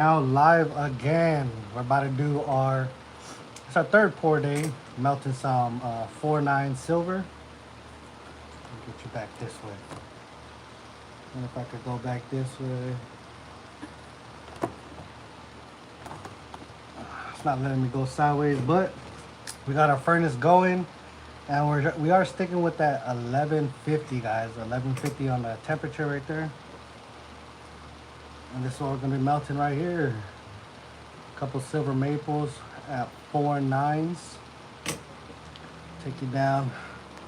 Now live again. We're about to do it's our third pour day, melting some 4-9 silver. Let me get you back this way. And if I could go back this way. It's not letting me go sideways, but we got our furnace going, and we are sticking with that 1150, guys. 1150 on the temperature right there. And this is what we're gonna be melting right here. A couple silver maples at 4-9s. Take you down.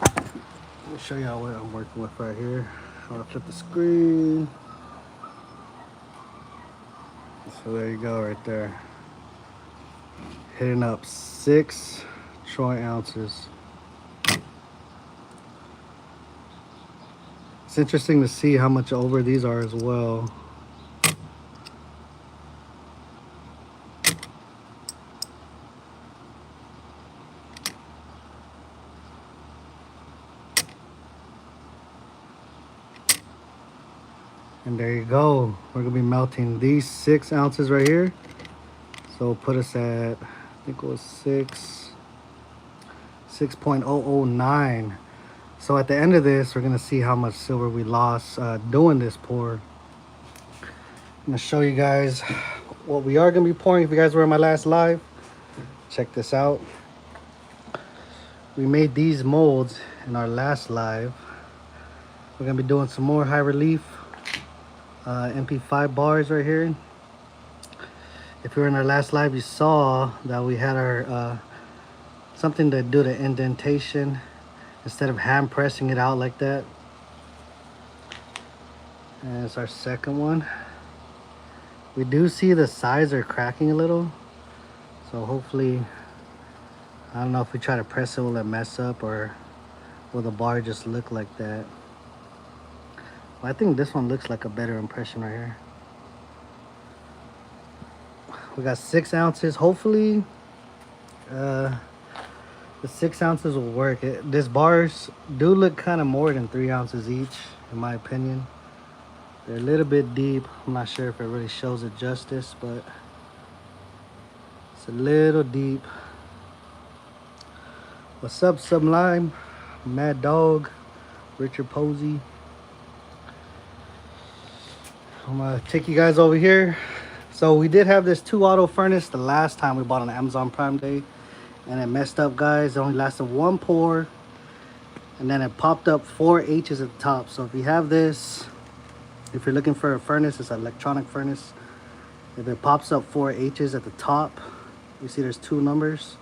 Let me show y'all what I'm working with right here. I'll flip the screen. So there you go right there. Hitting up 6 troy ounces. It's interesting to see how much over these are as well. And there you go. We're gonna be melting these 6 ounces right here. So put us at, I think it was 6.009. So at the end of this, we're gonna see how much silver we lost doing this pour. I'm gonna show you guys what we are gonna be pouring. If you guys were in my last live, check this out. We made these molds in our last live. We're gonna be doing some more high relief MP5 bars right here. If you were in our last live, you saw that we had our something to do the indentation instead of hand pressing it out like that. And it's our second one. We do see the sides are cracking a little, so hopefully, I don't know if we try to press it, will it mess up, or will the bar just look like that? Well, I think this one looks like a better impression right here. We got 6 ounces. Hopefully, the 6 ounces will work. These bars do look kind of more than 3 ounces each, in my opinion. They're a little bit deep. I'm not sure if it really shows it justice, but it's a little deep. What's up, Sublime? Mad Dog, Richard Posey. I'm gonna take you guys over here. So we did have this 2 auto furnace the last time we bought on Amazon Prime Day, and it messed up, guys. It only lasted 1 pour, and then it popped up 4 H's at the top. So if you have this, if you're looking for a furnace, it's an electronic furnace. If it pops up 4 H's at the top, you see there's 2 numbers,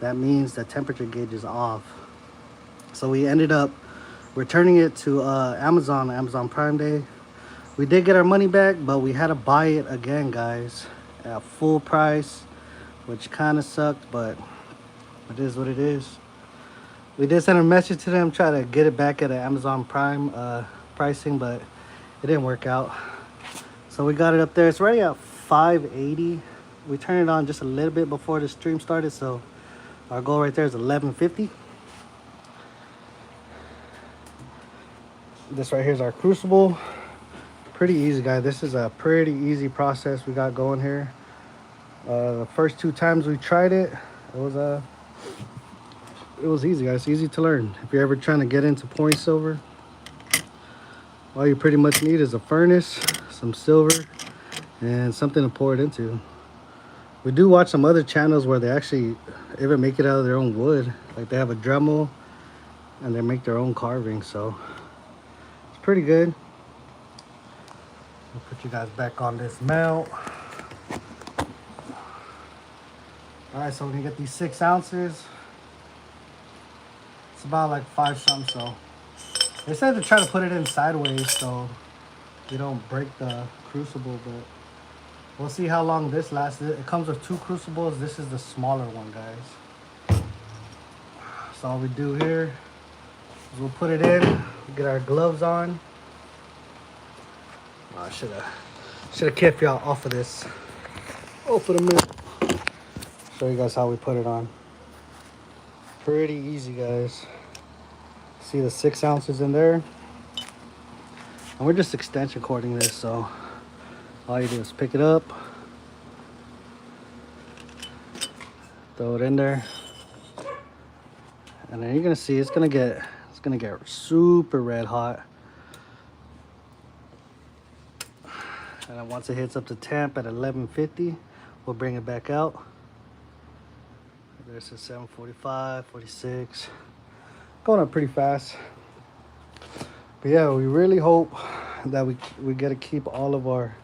that means the temperature gauge is off. So we ended up returning it to Amazon Prime Day. We did get our money back, but we had to buy it again, guys, at full price, which kind of sucked, but it is what it is. We did send a message to them, try to get it back at an Amazon Prime pricing, but it didn't work out. So we got it up there. It's already at 580. We turned it on just a little bit before the stream started, so our goal right there is 1150. This right here is our crucible. Pretty easy, guys. This is a pretty easy process we got going here. The first 2 times we tried it, it was easy, guys. It's easy to learn. If you're ever trying to get into pouring silver, all you pretty much need is a furnace, some silver, and something to pour it into. We do watch some other channels where they actually even make it out of their own wood. Like they have a Dremel and they make their own carving, so it's pretty good. I'll put you guys back on this melt. All right, so we're gonna get these 6 ounces. It's about like 5 something, so they said to try to put it in sideways so you don't break the crucible, but we'll see how long this lasts. It comes with 2 crucibles. This is the smaller one, guys. So all we do here is we'll put it in, get our gloves on. Oh, I should have kept y'all off of this. Oh, for a minute. Show you guys how we put it on. Pretty easy, guys. See the 6 ounces in there? And we're just extension cording this, so all you do is pick it up, Throw it in there, and then you're gonna see it's gonna get super red hot. And then once it hits up to temp at 1150, we'll bring it back out. There's a 745, 46, going up pretty fast. But yeah, we really hope that we get to keep all of our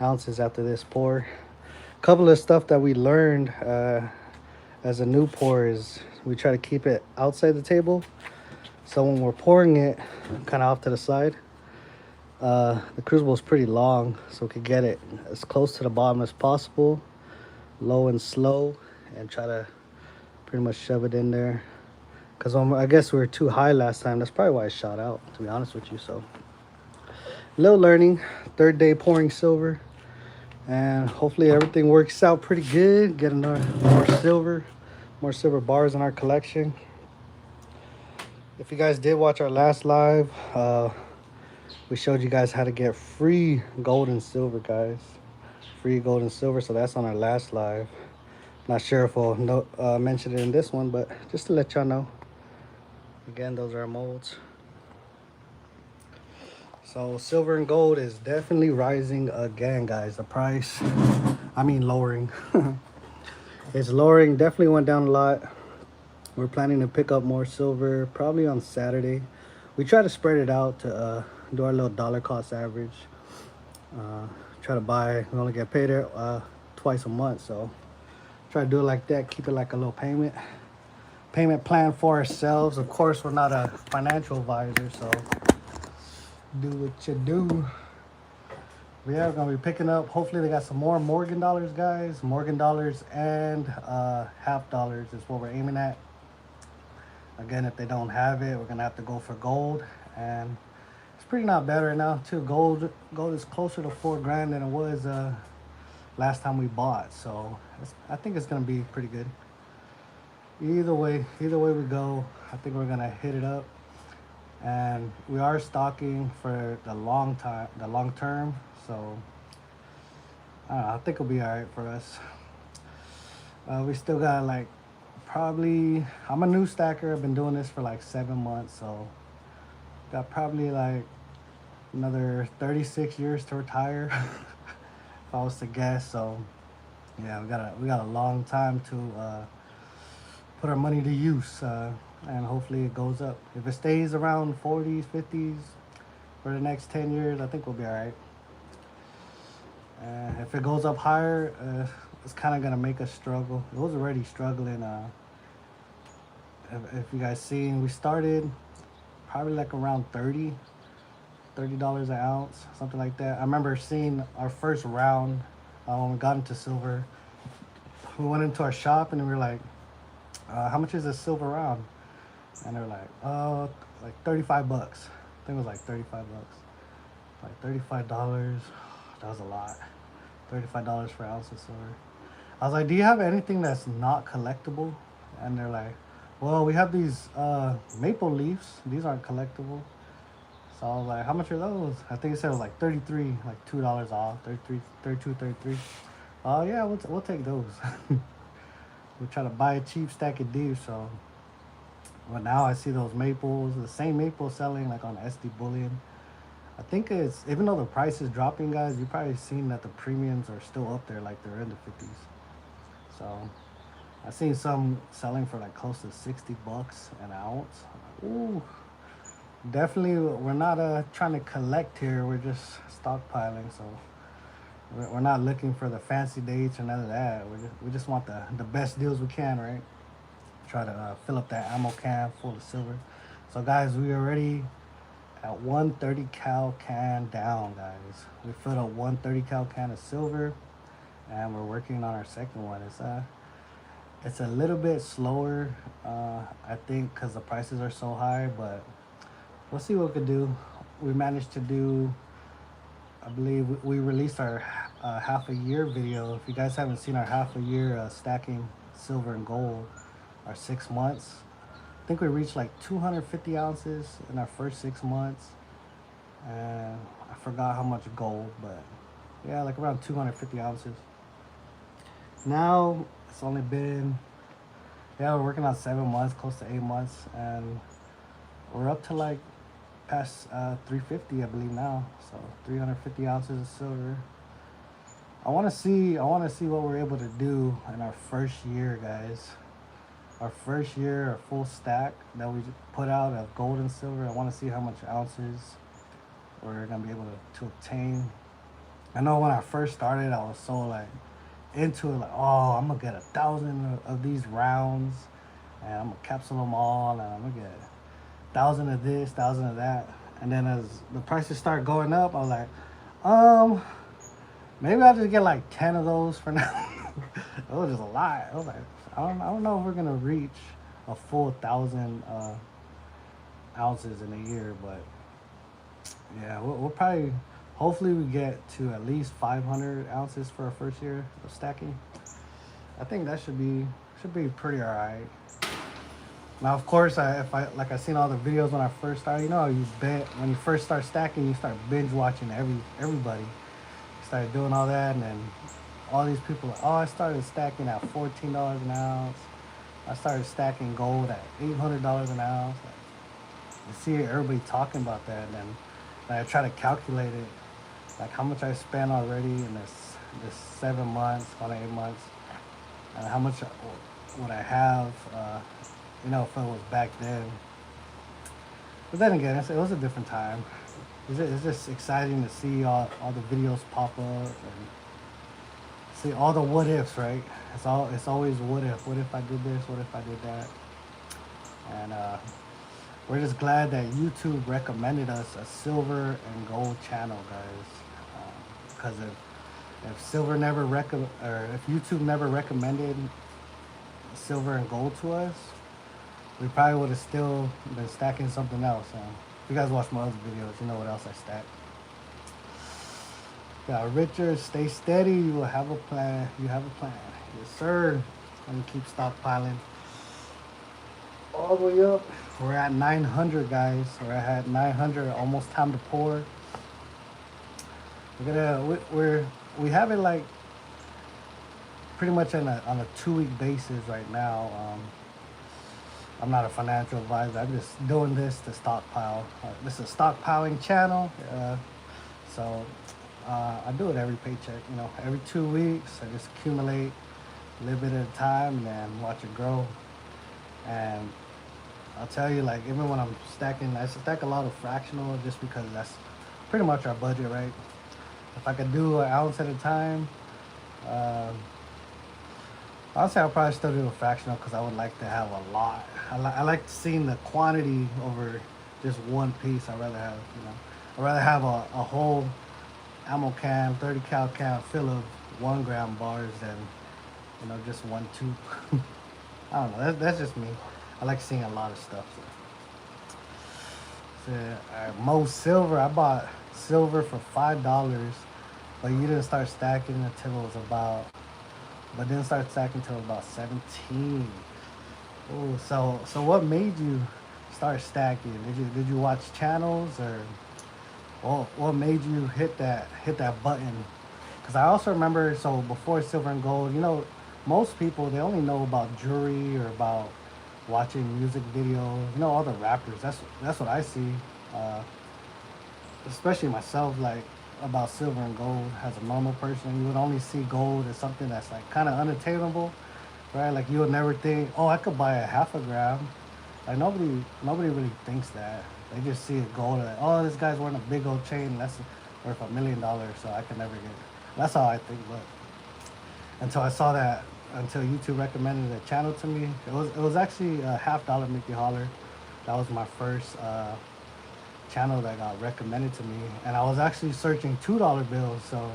ounces after this pour. A couple of stuff that we learned as a new pour is we try to keep it outside the table. So when we're pouring it kind of off to the side, the crucible is pretty long, so we could get it as close to the bottom as possible, low and slow, and try to pretty much shove it in there. Because I guess we were too high last time. That's probably why it shot out, to be honest with you. So, little learning. Third day pouring silver. And hopefully everything works out pretty good. Getting more silver bars in our collection. If you guys did watch our last live, we showed you guys how to get free gold and silver, guys. Free gold and silver. So that's on our last live. Not sure if we'll mention it in this one, but just to let y'all know. Again, those are our molds. So silver and gold is definitely rising again, guys. The price, lowering. It's lowering, definitely went down a lot. We're planning to pick up more silver probably on Saturday. We try to spread it out to do our little dollar cost average. Try to buy, we only get paid twice a month, so try to do it like that, keep it like a little payment plan for ourselves. Of course, we're not a financial advisor, so do what you do. But yeah, we're gonna be picking up. Hopefully they got some more Morgan dollars, guys. Morgan dollars and half dollars is what we're aiming at. Again, if they don't have it, we're gonna have to go for gold, and it's pretty not bad right now too. Gold is closer to 4 grand than it was last time we bought, so I think it's gonna be pretty good. Either way we go, I think we're gonna hit it up. And we are stocking for the long term, so I don't know, I think it'll be all right for us. We still got like probably, I'm a new stacker. I've been doing this for like 7 months, so got probably like another 36 years to retire if I was to guess. So yeah, we got a long time to put our money to use, and hopefully it goes up. If it stays around 40s, 50s for the next 10 years, I think we'll be all right. If it goes up higher, it's kind of gonna make us struggle. It was already struggling. If you guys seen, we started probably like around $30 an ounce, something like that. I remember seeing our first round when we got into silver. We went into our shop and we were like, how much is a silver round? And they were like, like 35 bucks. I think it was like 35 bucks. Like $35. That was a lot. $35 for an ounce of silver. I was like, do you have anything that's not collectible? And they're like, well, we have these maple leaves. These aren't collectible. So I was like, how much are those? I think it said it was like 33, like $2 off, 33, 32, 33. Oh yeah, we'll take those. We try to buy a cheap stack of deer, so. But now I see those maples, the same maple selling like on SD Bullion. I think it's, even though the price is dropping, guys, you've probably seen that the premiums are still up there, like they're in the 50s. So I've seen some selling for like close to 60 bucks an ounce. Ooh, definitely we're not trying to collect here. We're just stockpiling, so we're not looking for the fancy dates or none of that. We just want the best deals we can, right? Try to fill up that ammo can full of silver. So guys, we already at 130 cal can down, guys. We filled up 130 cal can of silver, and we're working on our second one. It's a little bit slower, I think, because the prices are so high, but we'll see what we can do. We managed to do, I believe we released our half a year video. If you guys haven't seen our half a year stacking silver and gold, our 6 months, I think we reached like 250 ounces in our first 6 months. And I forgot how much gold, but yeah, like around 250 ounces. Now it's only been Yeah, we're working on 7 months, close to 8 months, and we're up to like past 350, I believe now. So 350 ounces of silver. I want to see what we're able to do in our first year, guys. Our first year, our full stack that we put out of gold and silver. I want to see how much ounces we're gonna be able to obtain. I know when I first started, I was so like into it, like, oh, I'm gonna get 1,000 of these rounds, and I'm gonna capsule them all, and I'm gonna get 1,000 of this, 1,000 of that. And then as the prices start going up, I was like, um, maybe I'll just get like 10 of those for now. It was just a lot. I was like, I don't know if we're gonna reach a full 1,000 ounces in a year, but yeah, we'll probably, hopefully, we get to at least 500 ounces for our first year of stacking. I think that should be pretty alright. Now, of course, if I like I seen all the videos when I first started. You know, you bet when you first start stacking, you start binge watching everybody. You start doing all that, and then all these people, oh, I started stacking at $14 an ounce. I started stacking gold at $800 an ounce. Like, you see everybody talking about that, and then I try to calculate it, like how much I spent already in this 7 months, 8 months, and how much would I have, if it was back then. But then again, it was a different time. It's just exciting to see all the videos pop up and see all the what ifs, right? It's always what if. What if I did this? What if I did that? And we're just glad that YouTube recommended us a silver and gold channel, guys. Because if silver never or if YouTube never recommended silver and gold to us, we probably would have still been stacking something else. If you guys watch my other videos, you know what else I stack. Got Richard, stay steady. You will have a plan. You have a plan. Yes, sir. And keep stockpiling. All the way up. We're at 900, guys. We're at 900. Almost time to pour. We have it like pretty much on a 2-week basis right now. I'm not a financial advisor. I'm just doing this to stockpile. This is a stockpiling channel. So I do it every paycheck. Every 2 weeks, I just accumulate a little bit at a time and then watch it grow. And I'll tell you, like, even when I'm stacking, I stack a lot of fractional just because that's pretty much our budget, right? If I could do an ounce at a time, I'll say I'll probably still do a fractional because I would like to have a lot. I like seeing the quantity over just one piece. I'd rather have a whole ammo can, 30 cal can full of 1 gram bars than, just one tube. I don't know. That's just me. I like seeing a lot of stuff. So, most silver. I bought silver for $5, but you didn't start stacking until it was about. But didn't start stacking until about 17. Oh, so what made you start stacking? Did you watch channels, or what made you hit that button? Because I also remember, so before silver and gold, most people, they only know about jewelry or about watching music videos. All the rappers. That's what I see. Especially myself, like, about silver and gold as a normal person. You would only see gold as something that's like kind of unattainable, right? Like, you would never think, oh, I could buy a half a gram. Like, nobody really thinks that. They just see it gold, like, oh, this guy's wearing a big old chain that's worth $1 million, so I can never get it. That's how I think. But until YouTube recommended the channel to me, it was actually a $50 Mickey Holler. That was my first channel that got recommended to me, and I was actually searching $2 bills, so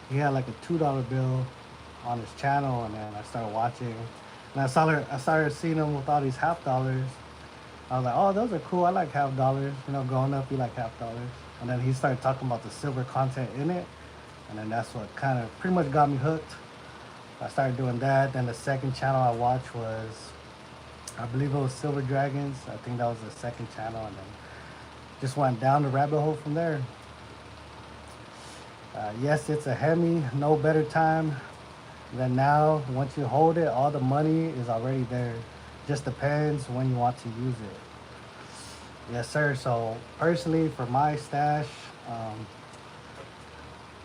he had like a $2 bill on his channel, and then I started watching, and I started seeing him with all these half dollars. I was like, oh, those are cool. I like half dollars. Growing up, you like half dollars. And then he started talking about the silver content in it, and then that's what kind of pretty much got me hooked. I started doing that. Then the second channel I watched was, I believe it was Silver Dragons. I think that was the second channel, and then just went down the rabbit hole from there. Yes, it's a Hemi. No better time than now. Once you hold it, all the money is already there. Just depends when you want to use it. Yes, sir. So personally, for my stash, um,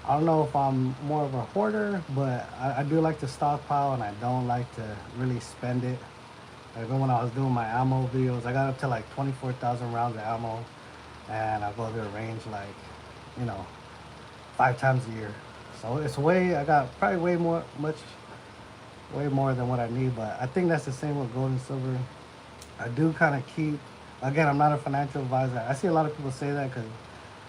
I don't know if I'm more of a hoarder, but I do like to stockpile, and I don't like to really spend it. Like even when I was doing my ammo videos, I got up to like 24,000 rounds of ammo, and I go to the range like, you know, 5 times a year. So it's way, I got probably way more than what I need. But I think that's the same with gold and silver. I do kind of keep. Again, I'm not a financial advisor. I see a lot of people say that because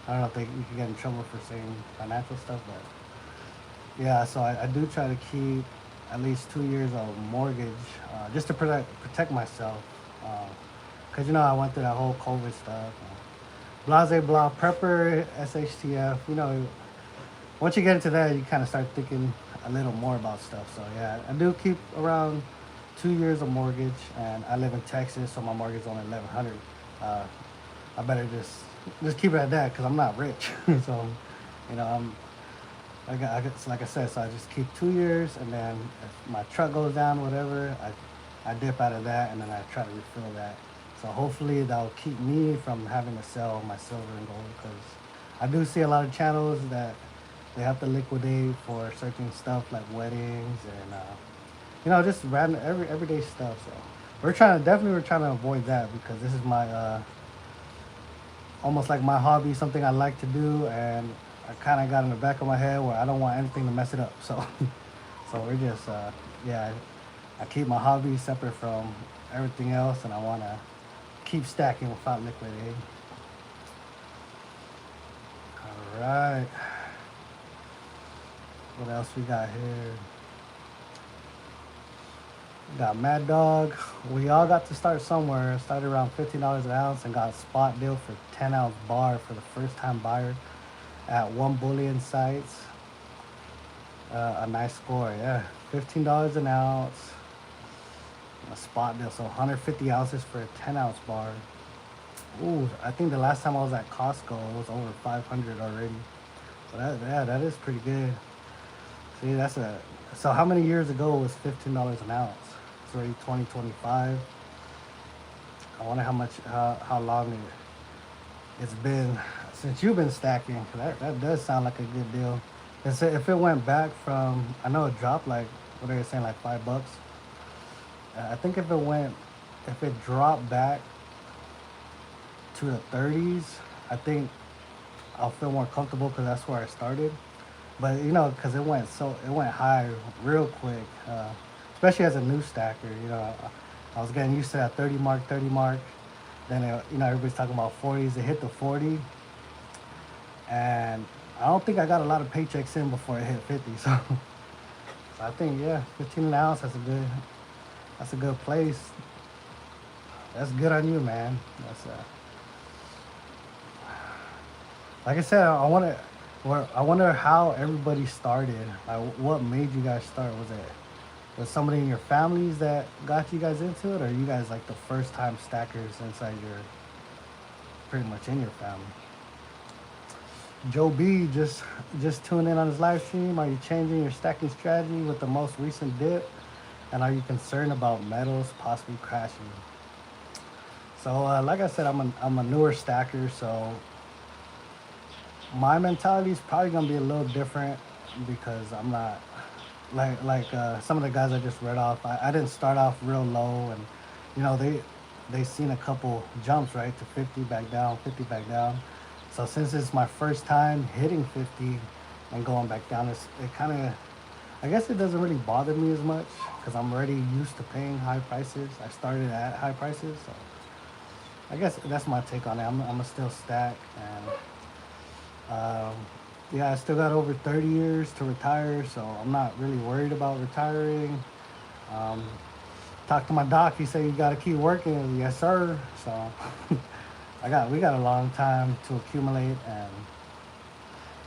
I don't know if they you can get in trouble for saying financial stuff, but yeah. So I do try to keep at least 2 years of mortgage just to protect myself. Because you know I went through that whole COVID stuff. Blase blah prepper SHTF. You know, once you get into that, you kind of start thinking a little more about stuff. So yeah, I do keep around 2 years of mortgage, and I live in Texas, so my mortgage is only 1,100. Uh, I better just keep it at that because I'm not rich. So, you know, like I said, so I just keep 2 years, and then if my truck goes down, whatever, I dip out of that, and then I try to refill that. So hopefully that'll keep me from having to sell my silver and gold because I do see a lot of channels that they have to liquidate for certain stuff like weddings and you know just random everyday stuff. So we're trying to avoid that because this is my almost like my hobby, something I like to do, and I kind of got in the back of my head where I don't want anything to mess it up. So so we're just yeah, I keep my hobby separate from everything else, and I want to keep stacking without liquidating. All right. What else we got here? We got Mad Dog. We all got to start somewhere. Started around $15 an ounce and got a spot deal for 10-ounce bar for the first time buyer at one bullion sites. A nice score, yeah. $15 an ounce. A spot deal, so 150 ounces for a 10-ounce bar. Ooh, I think the last time I was at Costco, it was over 500 already. So that is pretty good. See, so how many years ago was $15 an ounce? It's already 2025. I wonder how long it's been since you've been stacking. That does sound like a good deal. And so if it went back from, I know it dropped like, what are they saying, like $5? I think if it dropped back to the 30s, I think I'll feel more comfortable because that's where I started. But you know, because it went high real quick, especially as a new stacker. You know, I was getting used to that 30 mark. Then you know everybody's talking about 40s. It hit the 40, and I don't think I got a lot of paychecks in before it hit 50. So I think yeah, 15 an ounce. That's a good place. That's good on you, man. That's like I said, I wonder how everybody started. Like, what made you guys start? Was somebody in your families that got you guys into it, or you guys like the first time stackers inside your pretty much in your family? Joe B just tuned in on his live stream. Are you changing your stacking strategy with the most recent dip, and are you concerned about metals possibly crashing? So like I said, I'm a newer stacker, so my mentality is probably gonna be a little different because I'm not like some of the guys I just read off. I didn't start off real low, and you know they seen a couple jumps right to 50 back down, 50 back down. So since it's my first time hitting 50 and going back down, it kind of, I guess it doesn't really bother me as much because I'm already used to paying high prices. I started at high prices, so I guess that's my take on it. I'm gonna still stack, and yeah, I still got over 30 years to retire, so I'm not really worried about retiring. Um, Talked to my doc. He said you got to keep working. Yes, sir. So we got a long time to accumulate, and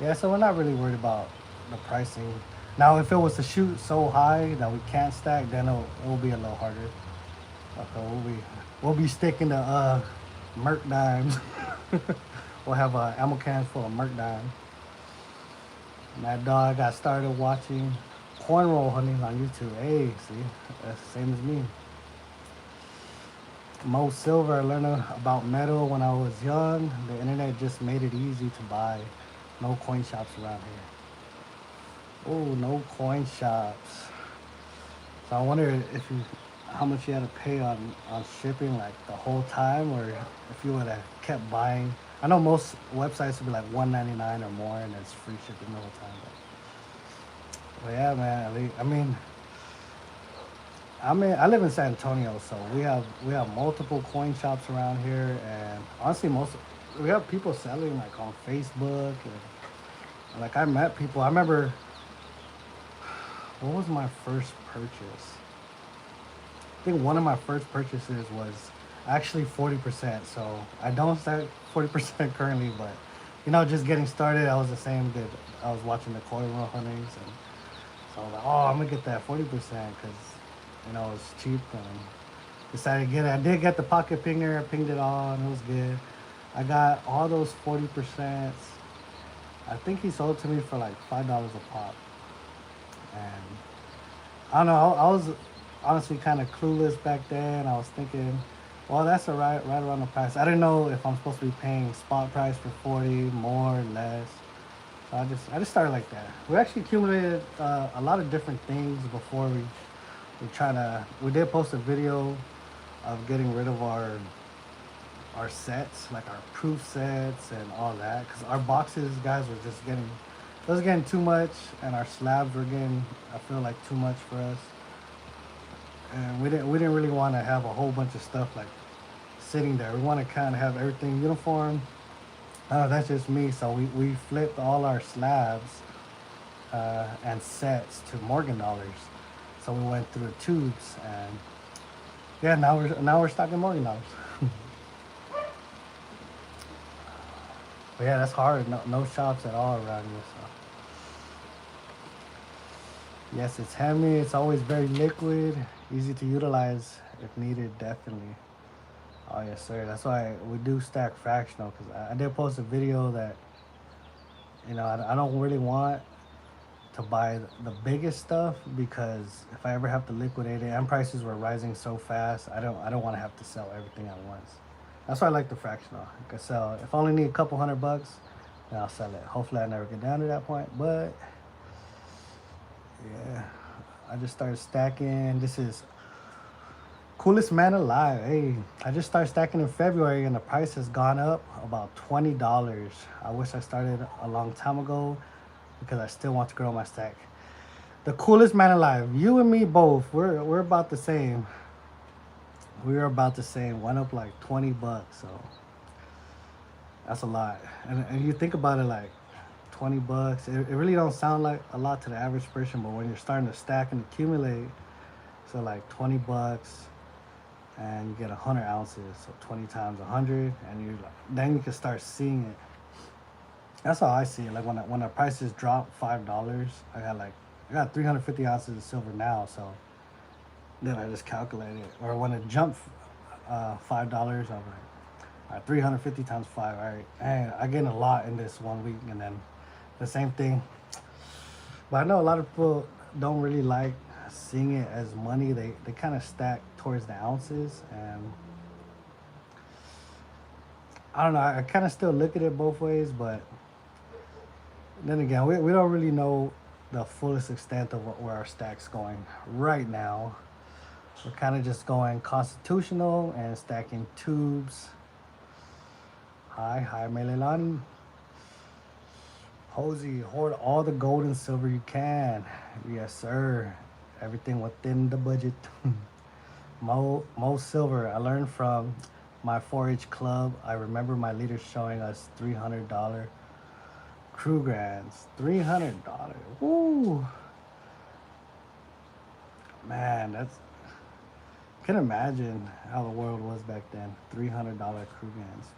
yeah, so we're not really worried about the pricing. Now, if it was to shoot so high that we can't stack, then it'll be a little harder. Okay, we'll be sticking to Merc dimes. We'll have ammo cans full of Merc dimes. Mad Dog got started watching cornrow hunting on YouTube. Hey, see, that's the same as me. Most silver. I learned about metal when I was young. The internet just made it easy to buy. No coin shops around here. Oh, no coin shops. So I wonder if you, how much you had to pay on shipping, like the whole time, or if you would have kept buying. I know most websites would be like 1.99 or more, and it's free shipping the whole time. But yeah, man. I live in San Antonio, so we have multiple coin shops around here, and honestly, most we have people selling like on Facebook, and like I met people. I remember what was my first purchase? I think one of my first purchases was actually 40%. So I don't start 40% currently, but just getting started, I was the same. That I was watching the coin runnings, and so I was like, oh, I'm gonna get that 40% because it's cheap. And decided to get it. I did get the pocket pinger. I pinged it on. It was good. I got all those 40%. I think he sold to me for like $5 a pop, and I don't know. I was honestly kind of clueless back then. I was thinking, well, that's right around the price. I didn't know if I'm supposed to be paying spot price for 40, more, less. So I just started like that. We actually accumulated a lot of different things before we did post a video of getting rid of our sets, like our proof sets and all that, because our boxes, guys, were just getting, it was getting too much, and our slabs were getting, I feel like, too much for us, and we didn't really want to have a whole bunch of stuff like sitting there. We want to kind of have everything uniform. That's just me. So we flipped all our slabs and sets to Morgan dollars. So we went through the tubes, and yeah, now we're stocking Morgan dollars. But yeah, that's hard. No shops at all around here. So yes, it's heavy. It's always very liquid, easy to utilize if needed. Definitely. Oh yes, sir. That's why we do stack fractional, because I did post a video that I don't really want to buy the biggest stuff, because if I ever have to liquidate it, and prices were rising so fast, I don't want to have to sell everything at once. That's why I like the fractional. I can sell if I only need a couple $100, then I'll sell it. Hopefully, I never get down to that point. But yeah, I just started stacking. This is coolest man alive. Hey, I just started stacking in February, and the price has gone up about $20. I wish I started a long time ago, because I still want to grow my stack. The coolest man alive. You and me both. We're about the same. We're about the same. Went up like $20, so that's a lot. And you think about it, like $20. It really don't sound like a lot to the average person, but when you're starting to stack and accumulate, so like $20, and you get 100 ounces, so 20 times 100, and then you can start seeing it. That's how I see it. Like when the prices drop $5, I got 350 ounces of silver now, so then I just calculate it. Or when it jumped $5, I'm like, all right, 350 times 5. All right, and I gained a lot in this 1 week, and then the same thing. But I know a lot of people don't really like seeing it as money. They kind of stack towards the ounces, and I don't know. I kind of still look at it both ways, but then again, we don't really know the fullest extent of where our stack's going right now. We're kind of just going constitutional and stacking tubes. Hi, Melelani. Posey, hoard all the gold and silver you can. Yes, sir. Everything within the budget. Mo silver. I learned from my 4-H club. I remember my leaders showing us $300 crew grants. $300. Woo. Man, that's... I can imagine how the world was back then. $300 crew grants.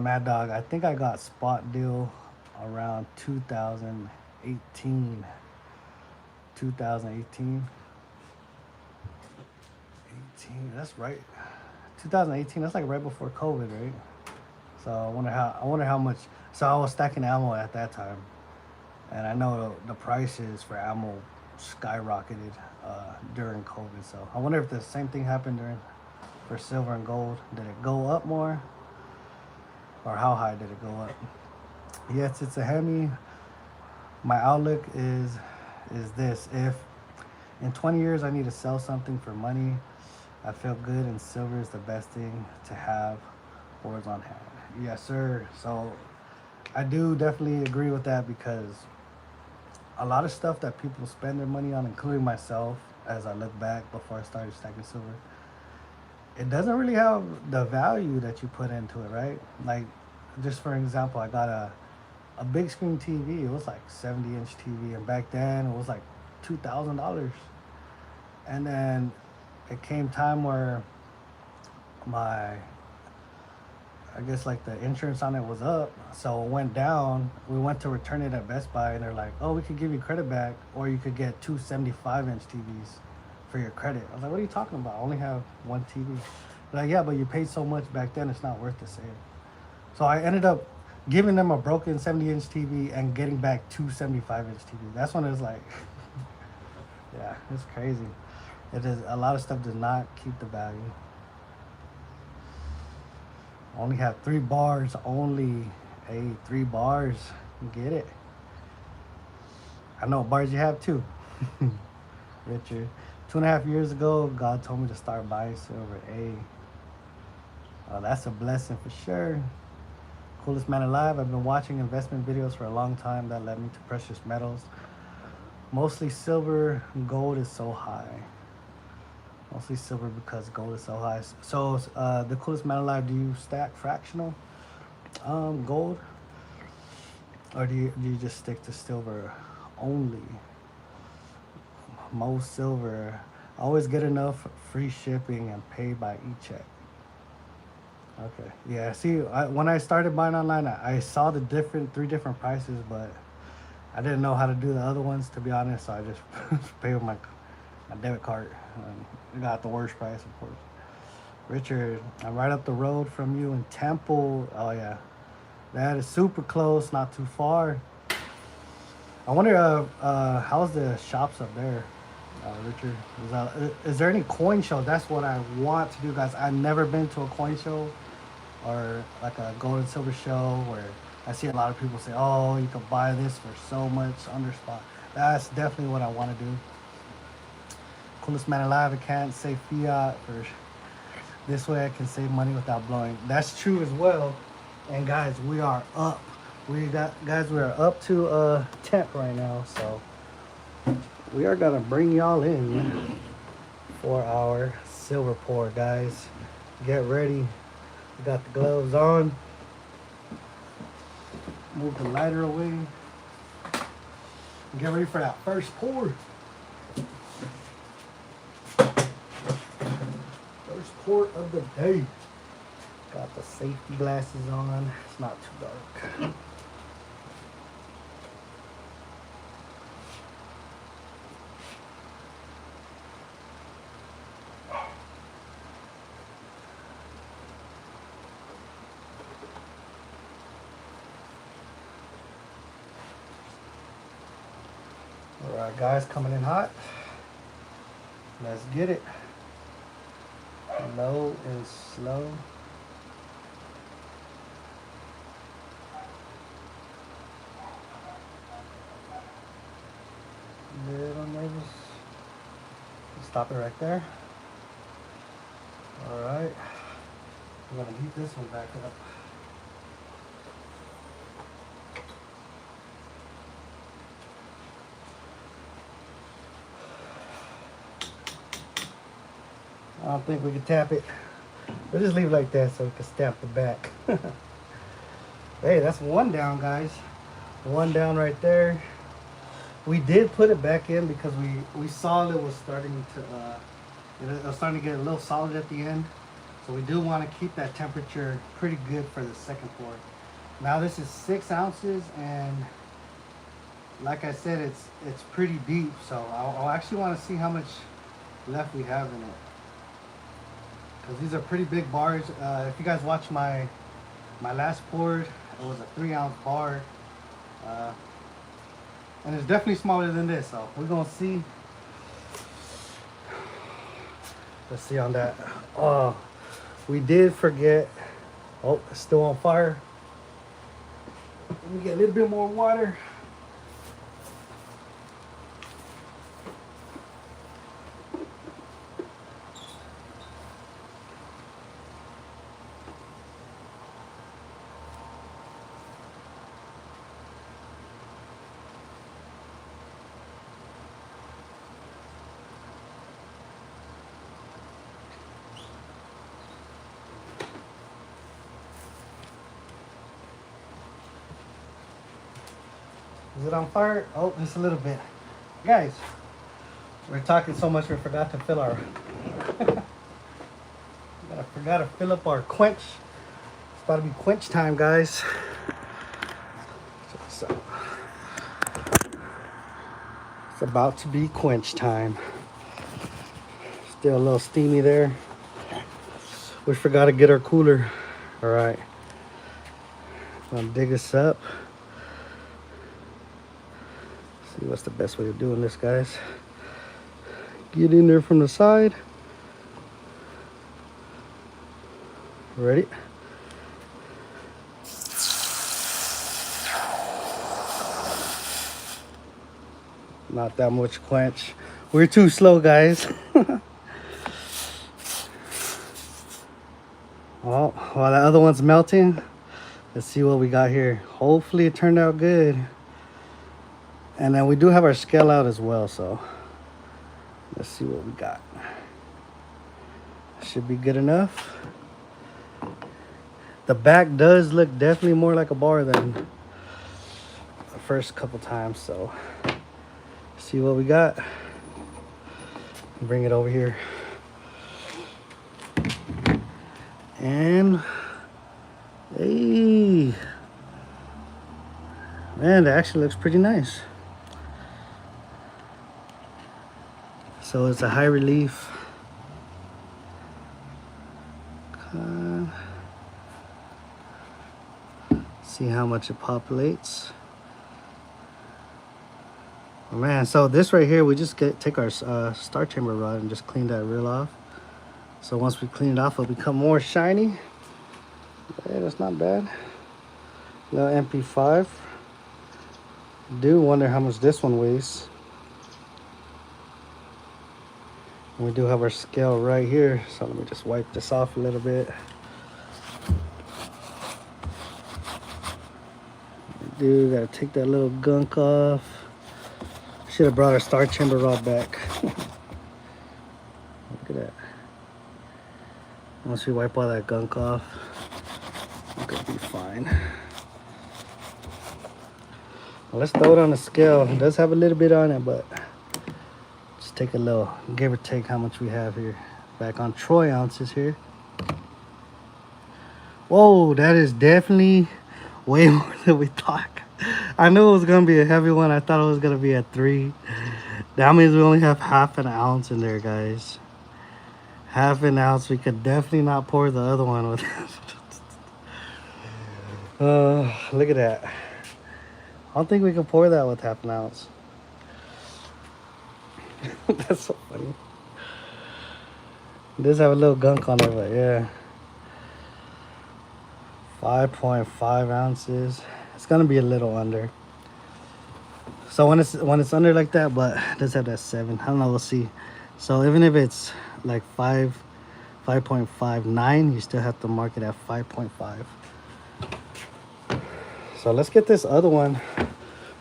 Mad Dog, I think I got spot deal around 2018. 2018. That's right. 2018. That's like right before COVID, right? So I wonder how much. So I was stacking ammo at that time, and I know the prices for ammo skyrocketed during COVID. So I wonder if the same thing happened for silver and gold. Did it go up more, or how high did it go up? Yes, it's a Hemi. My outlook is this: if in 20 years I need to sell something for money, I feel good, and silver is the best thing to have words on hand. Yes, sir. So I do definitely agree with that, because a lot of stuff that people spend their money on, including myself, as I look back before I started stacking silver, it doesn't really have the value that you put into it, right? Like, just for example, I got a big screen TV. It was like 70-inch TV, and back then it was like $2,000. And then it came time where my, I guess like the insurance on it was up, so it went down. We went to return it at Best Buy, and they're like, "Oh, we could give you credit back, or you could get two 75-inch TVs for your credit." I was like, "What are you talking about? I only have one TV." They're like, "Yeah, but you paid so much back then, it's not worth the sale." So I ended up giving them a broken 70-inch TV and getting back two 75-inch TVs. That's when it was like, yeah, it's crazy. It is, a lot of stuff does not keep the value. Only have 3 bars only. Hey, 3 bars. Get it? I know what bars you have too. Richard. 2.5 years ago, God told me to start buying silver. Hey, that's a blessing for sure. Coolest man alive. I've been watching investment videos for a long time that led me to precious metals. Mostly silver. Gold is so high. Mostly silver because gold is so high. So, the coolest man alive, do you stack fractional gold? Or do you just stick to silver only? Most silver. Always get enough free shipping and pay by e-check. Okay. Yeah, see, when I started buying online, I saw the 3 different prices, but I didn't know how to do the other ones, to be honest, so I just paid with my debit card. And got the worst price, of course. Richard, I'm right up the road from you in Temple. Oh, yeah. That is super close, not too far. I wonder, how's the shops up there, Richard? Is there any coin show? That's what I want to do, guys. I've never been to a coin show or like a gold and silver show where I see a lot of people say, "Oh, you can buy this for so much under spot." That's definitely what I want to do. Coolest man alive. I can't say fiat for this way. I can save money without blowing. That's true as well. And guys, we are up. We are up to 10th right now, so we are gonna bring y'all in for our silver pour, guys. Get ready. We got the gloves on. Move the lighter away. Get ready for that first pour. First pour of the day. Got the safety glasses on. It's not too dark. Alright guys, coming in hot. Let's get it. Low and slow. Little nervous. Stop it right there. Alright. I'm gonna heat this one back up. I don't think we can tap it. We'll just leave it like that so we can stamp the back. Hey, that's one down, guys. One down right there. We did put it back in because we saw it was starting to it was starting to get a little solid at the end. So we do want to keep that temperature pretty good for the second pour. Now this is 6 ounces, and like I said, it's pretty deep. So I'll actually want to see how much left we have in it. Because these are pretty big bars. If you guys watch my last pour, it was a 3 ounce bar. And it's definitely smaller than this, so we're gonna see. Let's see on that. Oh, we did forget. Oh, it's still on fire. Let me get a little bit more water. Is it on fire? Oh, just a little bit. Guys, we're talking so much we forgot to fill our I forgot to fill up our quench. It's about to be quench time, guys. Check this out. It's about to be quench time. Still a little steamy there. We forgot to get our cooler. All right. I'm gonna dig this up. See what's the best way of doing this, guys. Get in there from the side. Ready? Not that much quench. We're too slow, guys. Oh, while the other one's melting, let's see what we got here. Hopefully it turned out good. And then we do have our scale out as well, so let's see what we got. Should be good enough. The back does look definitely more like a bar than the first couple times, so see what we got. Bring it over here. And hey, man, that actually looks pretty nice. So it's a high relief. See how much it populates. Oh man, so this right here, we just take our star chamber rod and just clean that reel off. So once we clean it off, it'll become more shiny. Yeah, that's not bad. Little MP5. Do wonder how much this one weighs. And we do have our scale right here, so let me just wipe this off a little bit. Dude, gotta take that little gunk off. Should have brought our star chamber rod back. Look at that. Once we wipe all that gunk off, it could be fine. Well, let's throw it on the scale. It does have a little bit on it, but just take a little, give or take how much we have here. Back on troy ounces here. Whoa, that is definitely way more than we thought. I knew it was gonna be a heavy one. I thought it was gonna be a 3. That means we only have half an ounce in there, guys. Half an ounce. We could definitely not pour the other one with. Look at that. I don't think we can pour that with half an ounce. That's so funny. It does have a little gunk on it, but yeah. 5.5 ounces. It's gonna be a little under. So when it's under like that, but it does have that 7. I don't know, we'll see. So even if it's like 5.59, you still have to mark it at 5.5. So let's get this other one.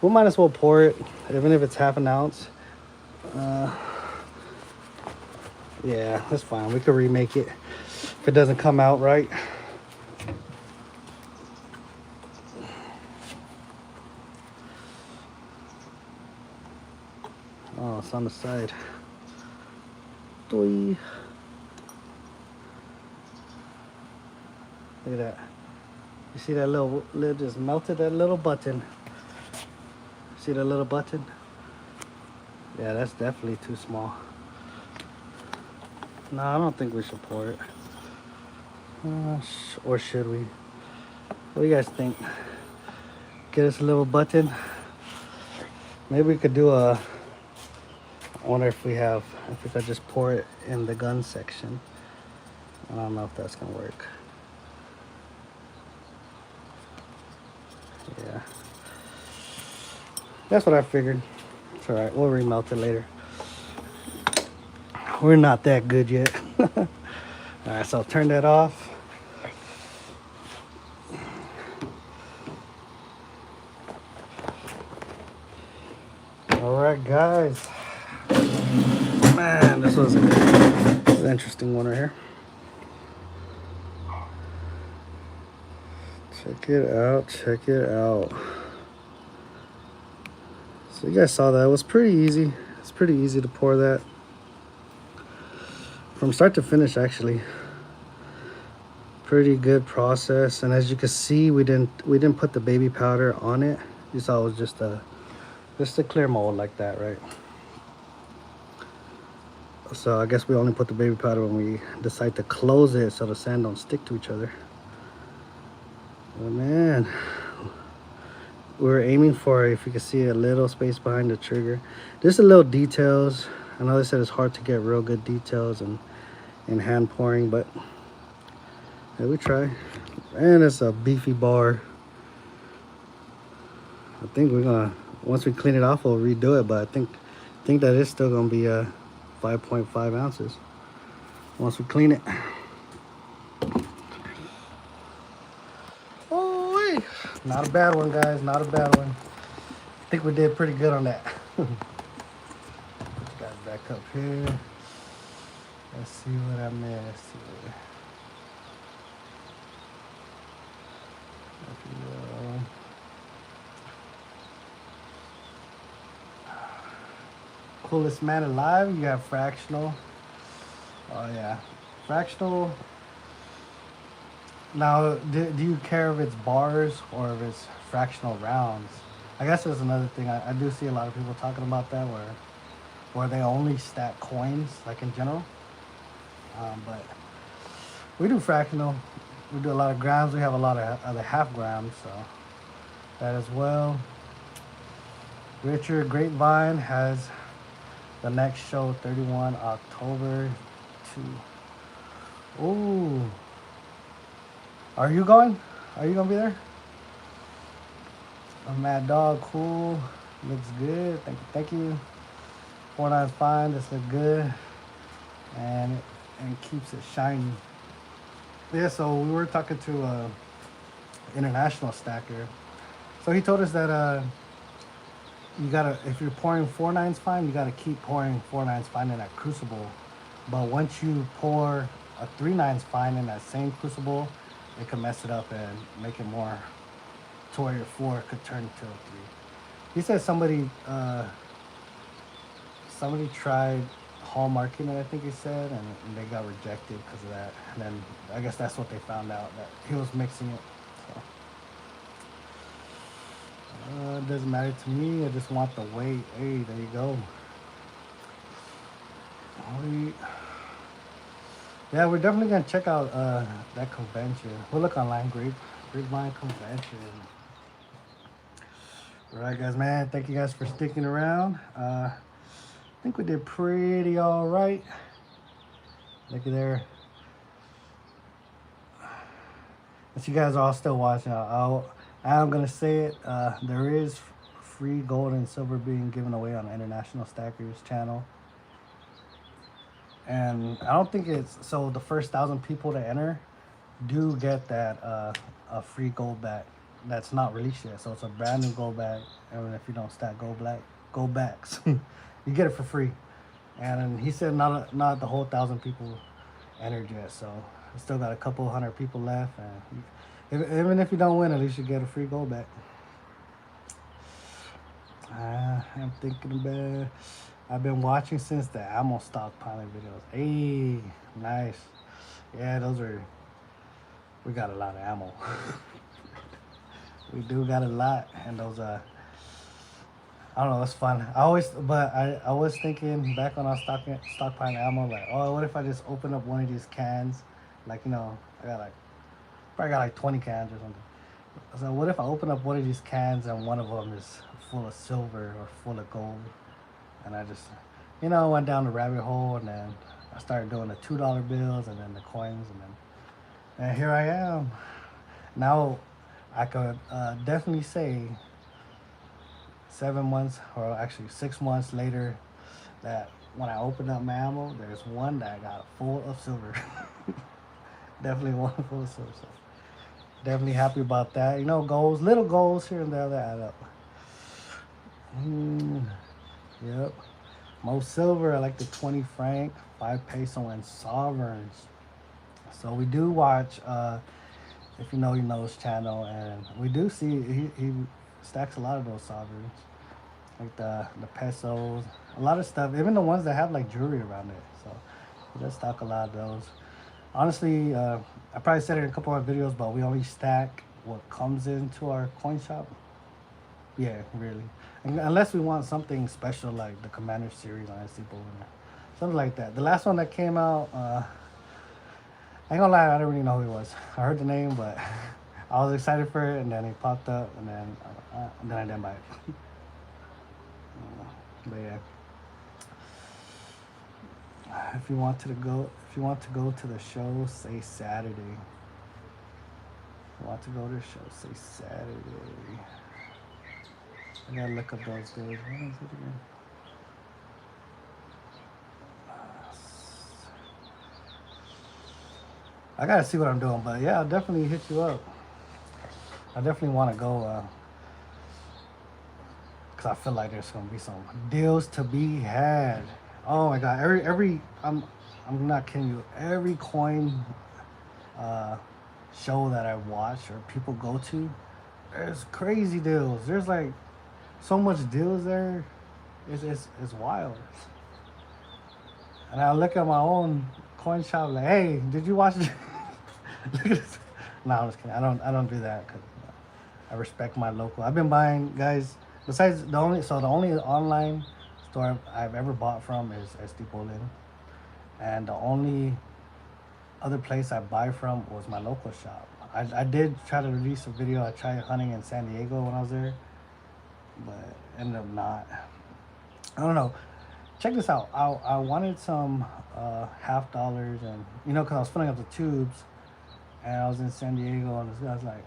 We might as well pour it, even if it's half an ounce. Yeah, that's fine. We could remake it if it doesn't come out right. Oh, it's on the side. Look at that. You see that little lid just melted, that little button. See that little button? Yeah, that's definitely too small. No, I don't think we should pour it. Or should we? What do you guys think? Get us a little button. Maybe we could do a. I wonder if we could just pour it in the gun section. I don't know if that's gonna work. Yeah, that's what I figured. It's all right. We'll remelt it later. We're not that good yet. All right, so I'll turn that off. All right, guys. Man, this was an interesting one right here. Check it out. Check it out. So you guys saw that. It was pretty easy. It's pretty easy to pour that. From start to finish, actually. Pretty good process. And as you can see, we didn't put the baby powder on it. You saw it was just a clear mold like that, right? So I guess we only put the baby powder when we decide to close it so the sand don't stick to each other. But man, we were aiming for, if you can see, a little space behind the trigger. Just a little details. I know they said it's hard to get real good details in hand pouring, but yeah, we try. And it's a beefy bar. I think we're gonna, once we clean it off, we'll redo it, but I think that is still gonna be 5.5 ounces once we clean it. Oh, wait. Not a bad one, guys. Not a bad one. I think we did pretty good on that. Put you guys back up here. Let's see what I missed here. Coolest man alive. You have fractional. Oh yeah, fractional. Now, do you care if it's bars or if it's fractional rounds? I guess there's another thing. I do see a lot of people talking about that where they only stack coins, like in general. But we do fractional. We do a lot of grams. We have a lot of other half grams, so that as well. Richard Grapevine has the next show 31 October 2. Ooh. Are you going? Are you gonna be there? A Mad Dog, cool. Looks good. Thank you. 49's fine. This looks good, and keeps it shiny. Yeah. So we were talking to international stacker. So he told us that you gotta, if you're pouring 4.9's fine, you gotta keep pouring 4.9's fine in that crucible. But once you pour a 3.9's fine in that same crucible, it could mess it up and make it more to where your 4 could turn into a 3. He said somebody tried hallmarking it, I think he said, and they got rejected because of that. And then I guess that's what they found out, that he was mixing it. So it doesn't matter to me. I just want the weight. Hey, there you go. Yeah, we're definitely gonna check out that convention. We'll look online, Grapevine Convention. All right, guys, man. Thank you guys for sticking around. I think we did pretty all right. Look at there. If you guys are all still watching, I'm gonna say it. There is free gold and silver being given away on the International Stackers channel. And I don't think it's, so the first 1,000 people to enter do get that a free gold bag that's not released yet. So it's a brand new gold bag. And if you don't stack gold bags, you get it for free. And he said not the whole 1,000 people entered yet. So we still got a couple 100 people left. And even if you don't win, at least you get a free gold bag. I'm thinking about. I've been watching since the ammo stockpiling videos. Hey, nice. Yeah, we got a lot of ammo. We do got a lot, and those I don't know, it's fun. I was thinking back when I was stockpiling ammo, like, oh, what if I just open up one of these cans, like, I probably got like 20 cans or something. So what if I open up one of these cans and one of them is full of silver or full of gold? And I just, went down the rabbit hole, and then I started doing the $2 bills and then the coins, and here I am. Now I could definitely say 7 months, or actually 6 months later, that when I opened up my ammo, there's one that got full of silver. Definitely one full of silver. So definitely happy about that. Goals, little goals here and there that add up. Yep. Most silver, I like the 20 franc, 5 peso, and sovereigns. So we do watch, if you know his channel, and we do see he stacks a lot of those sovereigns, like the pesos, a lot of stuff, even the ones that have like jewelry around it. So we just stock a lot of those. Honestly, I probably said it in a couple of videos, but we only stack what comes into our coin shop. Yeah, really. Unless we want something special like the Commander series on SD Bowler. Something like that. The last one that came out, I ain't gonna lie, I didn't really know who he was. I heard the name, but I was excited for it, and then he popped up, and then I didn't buy it. But yeah. If you want to go to the show, say Saturday. If you want to go to the show, say Saturday. I gotta look up those days. When is it again? I gotta see what I'm doing, but yeah, I'll definitely hit you up. I definitely want to go, cause I feel like there's gonna be some deals to be had. Oh my god, I'm not kidding you. Every coin show that I watch or people go to, there's crazy deals. There's like so much deals there. It's wild. And I look at my own coin shop like, hey, did you watch it? Look at this. No, I'm just kidding. I don't do that because I respect my local. I've been buying, guys. Besides the only online store I've ever bought from is SD Bolin, and the only other place I buy from was my local shop. I did try to release a video. I tried hunting in San Diego when I was there, but ended up not. I don't know. Check this out. I wanted some half dollars, and because I was filling up the tubes, and I was in San Diego, and this guy's like,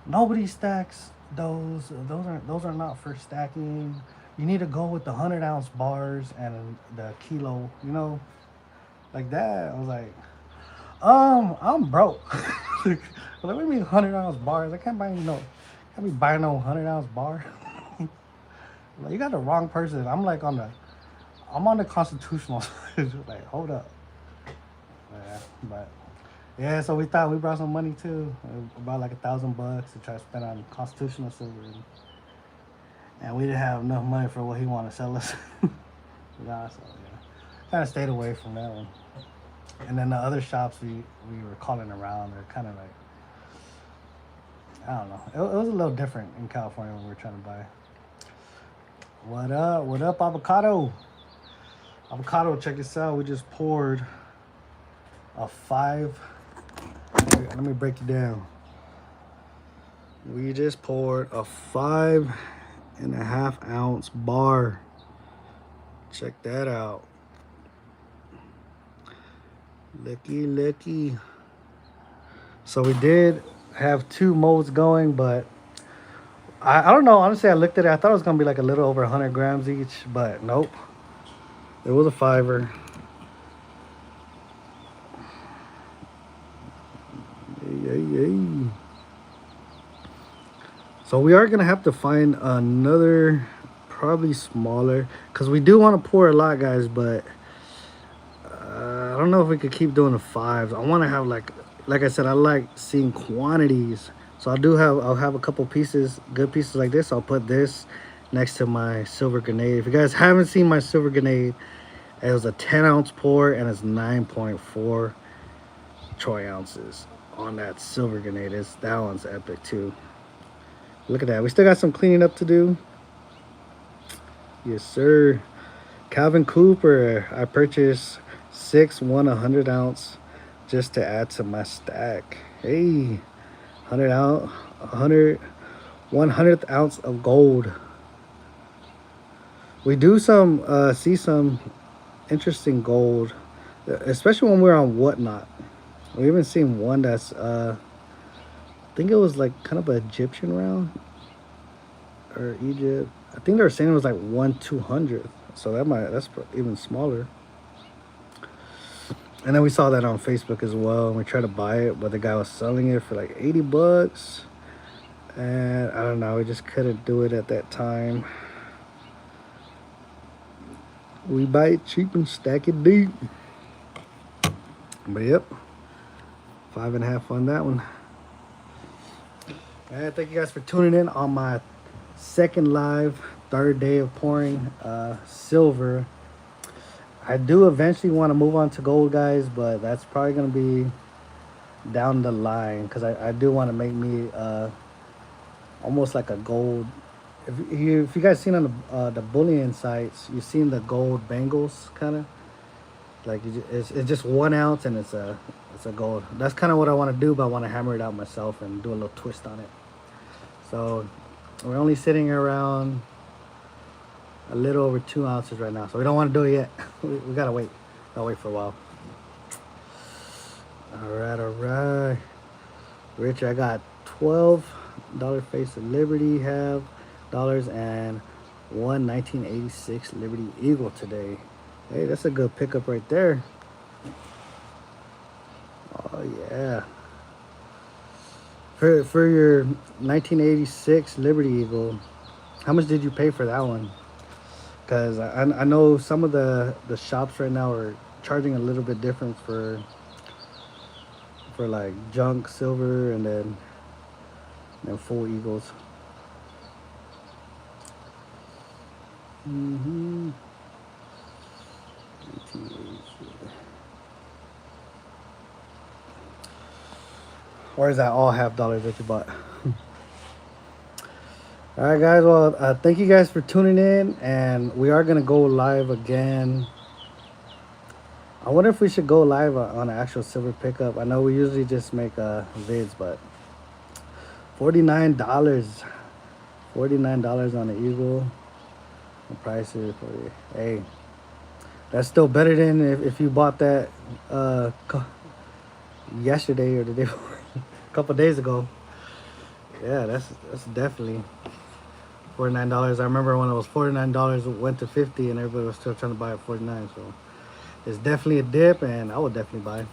nobody stacks those. Those are not for stacking. You need to go with the 100-ounce bars and the kilo. Like that. I was like, I'm broke. Like, what do you mean 100-ounce bars? I can't be buying no 100-ounce bar. Like, you got the wrong person. I'm on the constitutional side. Like, hold up. Yeah, but yeah, so we thought we brought some money too. About like $1,000 to try to spend on constitutional silver. And we didn't have enough money for what he wanted to sell us. Nah, so yeah. Kind of stayed away from that one. And then the other shops we were calling around, they're kind of like, I don't know. It was a little different in California when we were trying to buy. What up? What up, avocado? Avocado, check this out. We just poured a 5. Let me break it down. We just poured a 5.5-ounce bar. Check that out. Lucky. So we did have 2 molds going, but I don't know. Honestly, I looked at it. I thought it was gonna be like a little over 100 grams each, but nope. It was a 5er. Yay. So we are gonna have to find another, probably smaller, because we do want to pour a lot, guys, but I don't know if we could keep doing the 5s. I want to have like I said, I like seeing quantities. So I'll have a couple pieces, good pieces like this. I'll put this next to my silver grenade. If you guys haven't seen my silver grenade, it was a 10-ounce pour and it's 9.4 troy ounces on that silver grenade. That one's epic too. Look at that. We still got some cleaning up to do. Yes, sir. Calvin Cooper. I purchased 6 100-ounce just to add to my stack. Hey, 100-ounce. 100th ounce of gold. We do see some interesting gold, especially when we're on Whatnot. We even seen one that's I think it was like kind of an Egyptian round or Egypt. I think they were saying it was like 1/200th, so that's even smaller. And then we saw that on Facebook as well, and we tried to buy it, but the guy was selling it for like $80, and I don't know, we just couldn't do it at that time. We buy it cheap and stack it deep. But yep, 5.5 on that one. And thank you guys for tuning in on my second live, third day of pouring silver. I do eventually want to move on to gold, guys, but that's probably going to be down the line, because I do want to make me almost like a gold. If you guys seen on the bullion sites, you've seen the gold bangles, kind of like it's just 1 ounce and it's a gold. That's kind of what I want to do, but I want to hammer it out myself and do a little twist on it. So we're only sitting around a little over 2 ounces right now, so we don't want to do it yet. we gotta wait. Gotta wait for a while. All right. Rich, I got $12 face of Liberty have dollars and one 1986 Liberty Eagle today. Hey, that's a good pickup right there. Oh yeah. For your 1986 Liberty Eagle, how much did you pay for that one? Because I know some of the shops right now are charging a little bit different for like junk silver and then full Eagles. Or is that all $half that you bought? All right, guys. Well, thank you guys for tuning in, and we are gonna go live again. I wonder if we should go live on an actual silver pickup. I know we usually just make vids, but $49, $49 on the Eagle. The price is hey, that's still better than if you bought that yesterday or the day before, a couple days ago. Yeah, that's definitely $49. I remember when it was $49, it went to 50, and everybody was still trying to buy it at 49. So it's definitely a dip, and I would definitely buy.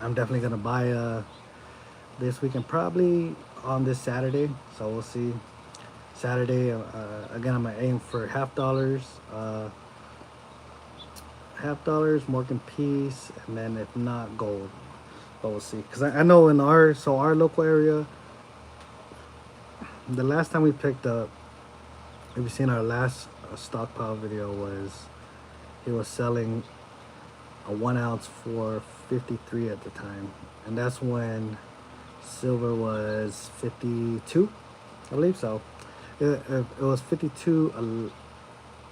I'm definitely gonna buy this weekend, probably on this Saturday. So we'll see. Saturday again, I'm gonna aim for $half, Morgan Peace, and then if not, gold. But we'll see, because I know in our local area, the last time we picked up, if you've seen our last stockpile video, was he was selling a 1 ounce for 53 at the time, and that's when silver was 52, I believe. So it was 52,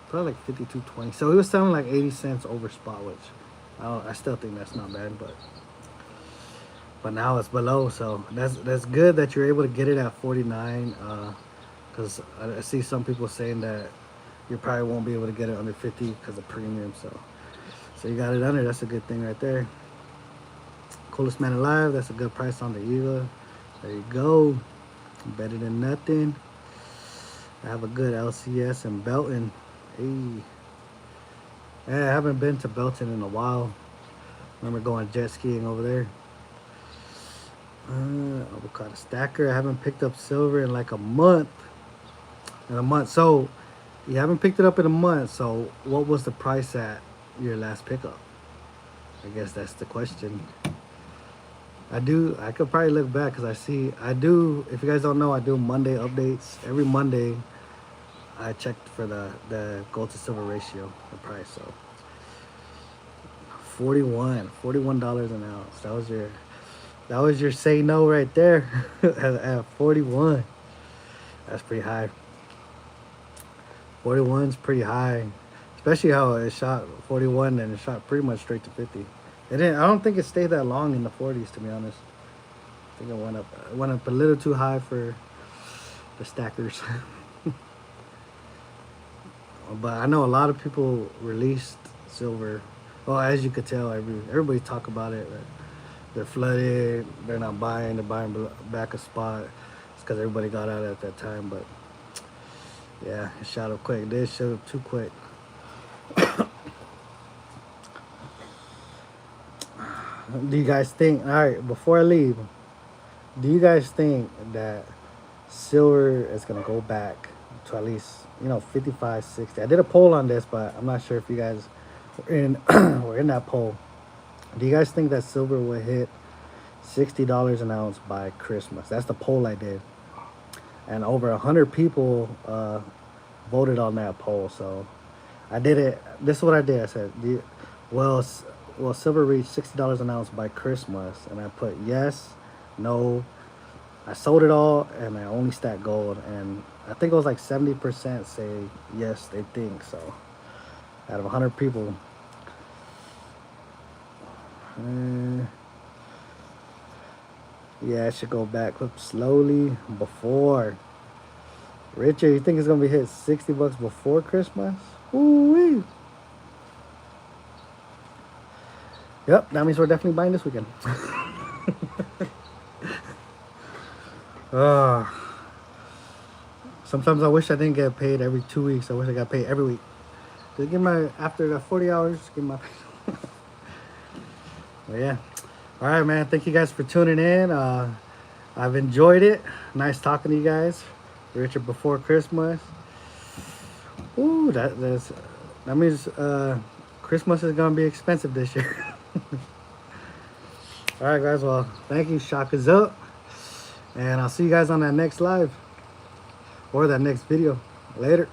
probably like 52.20. So he was selling like 80 cents over spot, which I still think that's not bad, but now it's below. So that's good that you're able to get it at 49, because I see some people saying that you probably won't be able to get it under 50 because of premium. So you got it under. That's a good thing right there. Coolest man alive. That's a good price on the Eagle. There you go. Better than nothing. I have a good LCS in Belton. Hey, yeah, I haven't been to Belton in a while. Remember going jet skiing over there. Avocado stacker. I haven't picked up silver in like a month. So you haven't picked it up in a month. So what was the price at your last pickup? I guess that's the question. I could probably look back, because if you guys don't know, I do Monday updates. Every Monday I checked for the gold to silver ratio, the price. So $41 an ounce. That was your say no right there. at 41. That's pretty high. 41's pretty high, especially how it shot 41 and it shot pretty much straight to 50. I don't think it stayed that long in the 40s, to be honest. I think it went up a little too high for the stackers. But I know a lot of people released silver. Well, as you could tell, everybody talk about it. They're flooded. They're not buying. They're buying back a spot. It's because everybody got out at that time. But yeah, it shot up quick. It did shot up too quick. Do you guys think? All right, before I leave, do you guys think that silver is gonna go back to at least 55, 60? I did a poll on this, but I'm not sure if you guys were in were in that poll. Do you guys think that silver will hit $60 an ounce by Christmas? That's the poll I did, and over 100 people voted on that poll. So I did it. This is what I did. I said, will silver reach $60 an ounce by Christmas? And I put yes, no. I sold it all, and I only stacked gold. And I think it was like 70% say yes, they think so. Out of 100 people. Yeah, it should go back up slowly before. Richard, you think it's gonna be hit $60 before Christmas? Ooh-wee. Yep, that means we're definitely buying this weekend. Sometimes I wish I didn't get paid every 2 weeks. I wish I got paid every week. Just give my, after the 40 hours, give my pay. But yeah. All right, man. Thank you guys for tuning in. I've enjoyed it. Nice talking to you guys. Richard before Christmas. Ooh, that means Christmas is gonna be expensive this year. All right, guys. Well, thank you. Shaka's up, and I'll see you guys on that next live or that next video. Later.